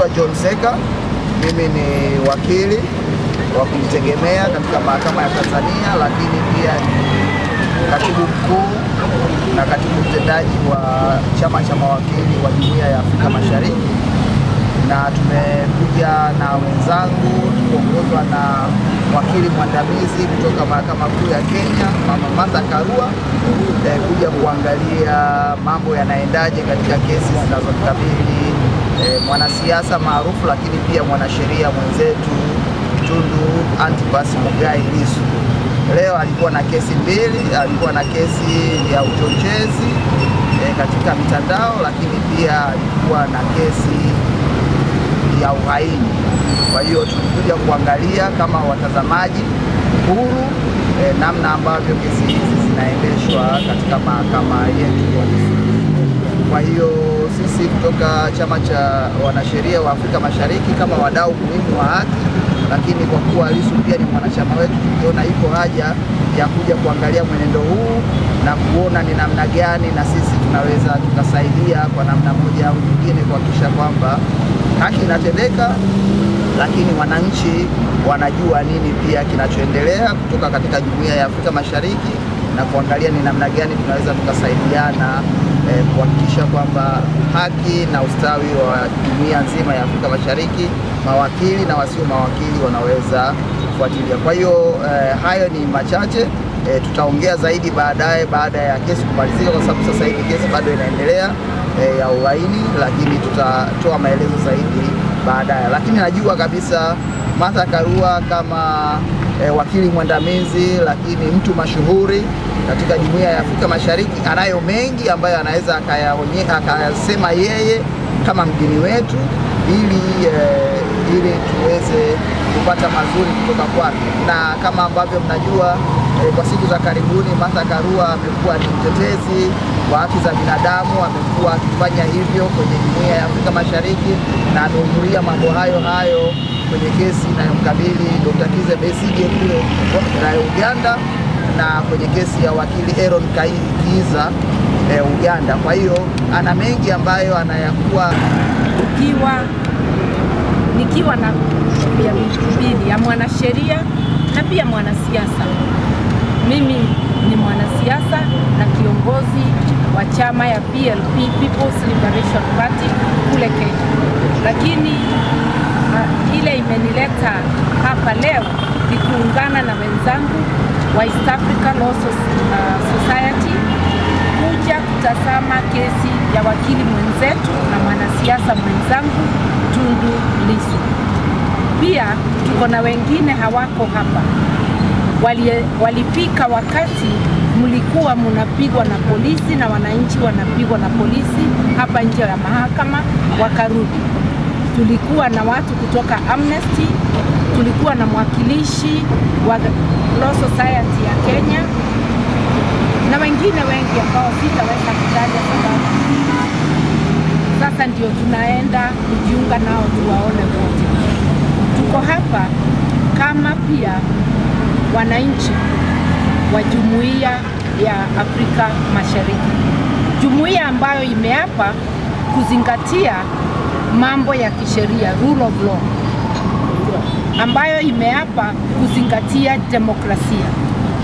Naitwa John Seka. Mimi ni wakili wa kujitegemea katika mahakama ya Tanzania, lakini pia ni katibu mkuu na katibu mtendaji wa chama cha mawakili wa Jumuiya ya Afrika Mashariki, na tumekuja na wenzangu tukiongozwa na wakili mwandamizi kutoka mahakama kuu ya Kenya, Mama Martha Karua, kuja kuangalia mambo yanaendaje katika kesi zinazokabili mwanasiasa maarufu lakini pia mwanasheria mwenzetu Tundu Antipas Mughai Lissu. Leo alikuwa na kesi mbili, alikuwa na kesi ya uchochezi katika mitandao, lakini pia alikuwa na kesi ya uhaini. Kwa hiyo tulikuja kuangalia kama watazamaji huru namna ambavyo kesi hizi zinaendeshwa katika mahakama yetu. Kwa hiyo sisi kutoka chama cha wanasheria wa Afrika Mashariki kama wadau muhimu wa haki, lakini kwa kuwa Lissu pia ni mwanachama wetu, tuliona ipo haja ya kuja kuangalia mwenendo huu na kuona ni namna gani na sisi tunaweza tukasaidia kwa namna moja au nyingine kuhakikisha kwamba haki inatendeka, lakini wananchi wanajua nini pia kinachoendelea kutoka katika Jumuiya ya Afrika Mashariki, na kuangalia ni namna gani tunaweza tukasaidiana kuhakikisha kwamba haki na ustawi wa jumuiya nzima ya Afrika Mashariki, mawakili na wasio mawakili, wanaweza kufuatilia. Kwa hiyo hayo ni machache, tutaongea zaidi baadaye baada ya kesi kumalizika, kwa sababu sasa hivi kesi bado inaendelea ya uhaini, lakini tutatoa maelezo zaidi baadaye. Lakini najua kabisa Martha Karua kama wakili mwandamizi, lakini mtu mashuhuri katika Jumuiya ya Afrika Mashariki, anayo mengi ambayo anaweza akayasema yeye kama mgeni wetu, ili tuweze kupata mazuri kutoka kwake. Na kama ambavyo mnajua, kwa siku za karibuni Martha Karua amekuwa ni mtetezi wa haki za binadamu, amekuwa akifanya hivyo kwenye Jumuiya ya Afrika Mashariki, na amehudhuria mambo hayo kwenye kesi inayomkabili Dr. Kizza Besigye kule Uganda, na kwenye kesi ya wakili Aaron Kizza Uganda. Kwa hiyo ana mengi ambayo anayakuwa. Nikiwa na mbili ya mwanasheria na pia mwanasiasa. Mimi ni mwanasiasa na kiongozi wa chama ya PLP, People's Liberation Party kule Kenya. Lakini ile imenileta hapa leo ni kuungana na wenzangu wa East Africa Law Society kuja kutazama kesi ya wakili mwenzetu na mwanasiasa mwenzangu Tundu Lissu. Pia tuko na wengine hawako hapa. Walifika wakati mlikuwa mnapigwa na polisi na wananchi wanapigwa na polisi hapa nje ya mahakama, wakarudi. Tulikuwa na watu kutoka Amnesty, tulikuwa na mwakilishi wa Law Society ya Kenya na wengine wengi ambao sitaweza kutaja sababu. Sasa ndio tunaenda kujiunga nao tuwaone wote. Tuko hapa kama pia wananchi wa Jumuiya ya Afrika Mashariki. Jumuiya ambayo imeapa kuzingatia mambo ya kisheria, rule of law, ambayo imeapa kuzingatia demokrasia.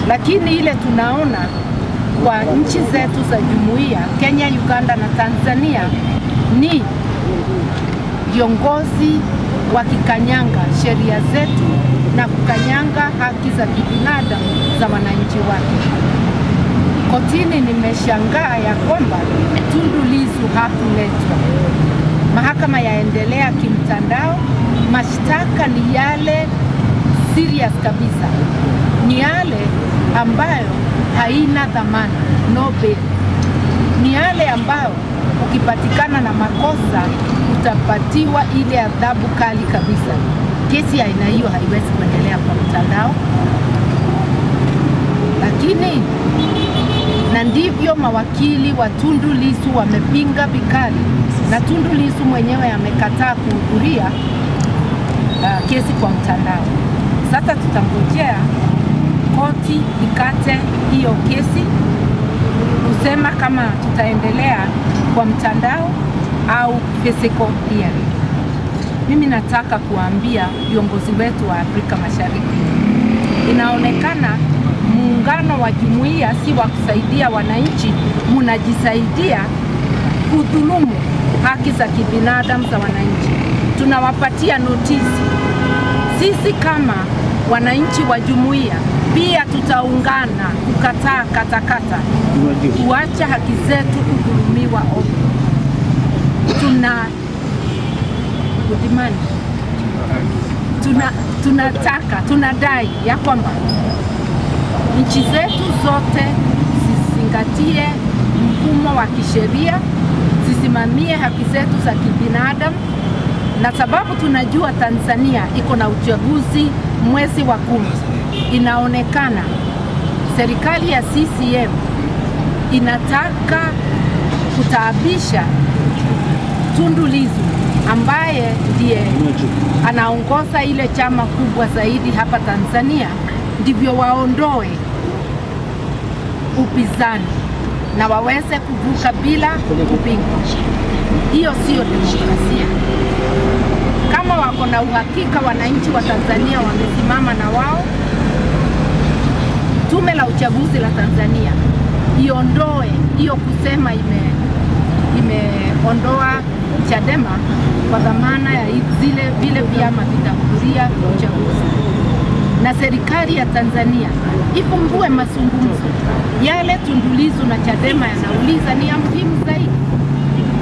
Lakini ile tunaona kwa nchi zetu za jumuiya, Kenya, Uganda na Tanzania, ni viongozi wakikanyanga sheria zetu na kukanyanga haki za kibinadamu za wananchi wake. Kotini nimeshangaa ya kwamba Tundu Lissu hakuletwa. Mahakama yaendelea kimtandao. Mashtaka ni yale serious kabisa, ni yale ambayo haina dhamana, no bail. Ni yale ambayo ukipatikana na makosa utapatiwa ile adhabu kali kabisa. Kesi ya aina hiyo haiwezi kuendelea kwa mtandao. Lakini na ndivyo mawakili wa Tundu Lissu wamepinga vikali, na Tundu Lissu mwenyewe amekataa kuhudhuria kesi kwa mtandao. Sasa tutangojea koti ikate hiyo kesi kusema kama tutaendelea kwa mtandao au physical hearing. mimi nataka kuambia viongozi wetu wa Afrika Mashariki, inaonekana muungano wa jumuiya si wa kusaidia wananchi, mnajisaidia kudhulumu haki za kibinadamu za wananchi. Tunawapatia notisi. Sisi kama wananchi wa jumuiya pia tutaungana kukataa katakata, kuacha haki zetu kudhulumiwa ovyo. Tunadai ya kwamba nchi zetu zote zizingatie mfumo wa kisheria, zisimamie haki zetu za kibinadamu, na sababu tunajua Tanzania iko na uchaguzi mwezi wa 10. Inaonekana serikali ya CCM inataka kutaabisha Tundu Lissu ambaye ndiye anaongoza ile chama kubwa zaidi hapa Tanzania, ndivyo waondoe upinzani na waweze kuvuka bila kupingwa. Hiyo sio demokrasia. Kama wako na uhakika wananchi wa Tanzania wamesimama na wao, Tume la Uchaguzi la Tanzania iondoe hiyo kusema imeondoa Chadema kwa dhamana ya vile vyama vitahudhuria uchaguzi. Na serikali ya Tanzania ifungue mazungumzo. Yale Tundu Lissu na Chadema yanauliza ni ya muhimu zaidi.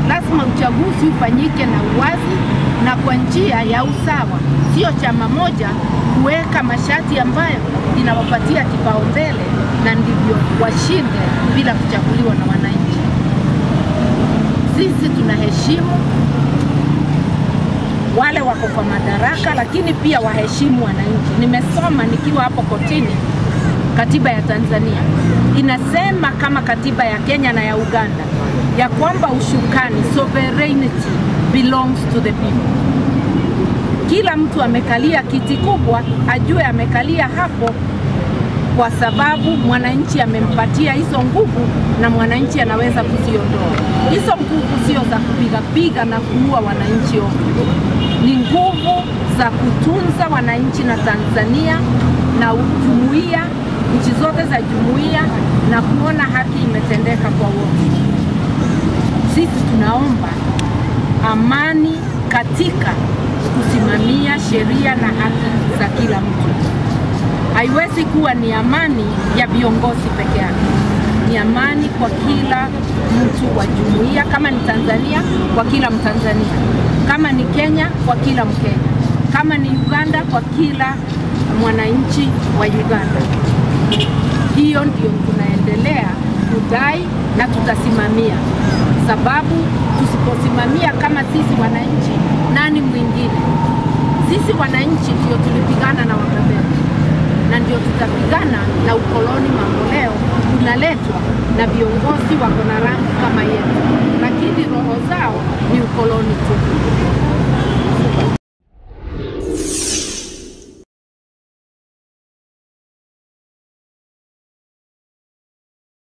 Lazima uchaguzi ufanyike na uwazi na kwa njia ya usawa, sio chama moja kuweka masharti ambayo inawapatia kipaumbele na ndivyo washinde bila kuchaguliwa na wananchi. Sisi tunaheshimu wale wako kwa madaraka, lakini pia waheshimu wananchi. Nimesoma nikiwa hapo kotini, katiba ya Tanzania inasema kama katiba ya Kenya na ya Uganda ya kwamba ushukani, sovereignty belongs to the people. Kila mtu amekalia kiti kubwa ajue amekalia hapo kwa sababu mwananchi amempatia hizo nguvu na mwananchi anaweza kuziondoa. Hizo nguvu sio za kupiga na kuua wananchi ovyo. Ni nguvu za kutunza wananchi na Tanzania na jumuiya, nchi zote za jumuiya, na kuona haki imetendeka kwa wote. Sisi tunaomba amani katika kusimamia sheria na haki za kila mtu. Haiwezi kuwa ni amani ya viongozi peke yake. Ni amani kwa kila mtu wa jumuiya, kama ni Tanzania kwa kila Mtanzania, kama ni Kenya kwa kila Mkenya, kama ni Uganda kwa kila mwananchi wa Uganda. Hiyo ndio tunaendelea kudai na tutasimamia, sababu tusiposimamia kama sisi wananchi, nani mwingine? Sisi wananchi ndio tulipigana na wakaberu, na ndio tutapigana na ukoloni mamboleo unaletwa na viongozi wako na rangi kama yetu, lakini roho zao ni ukoloni tu.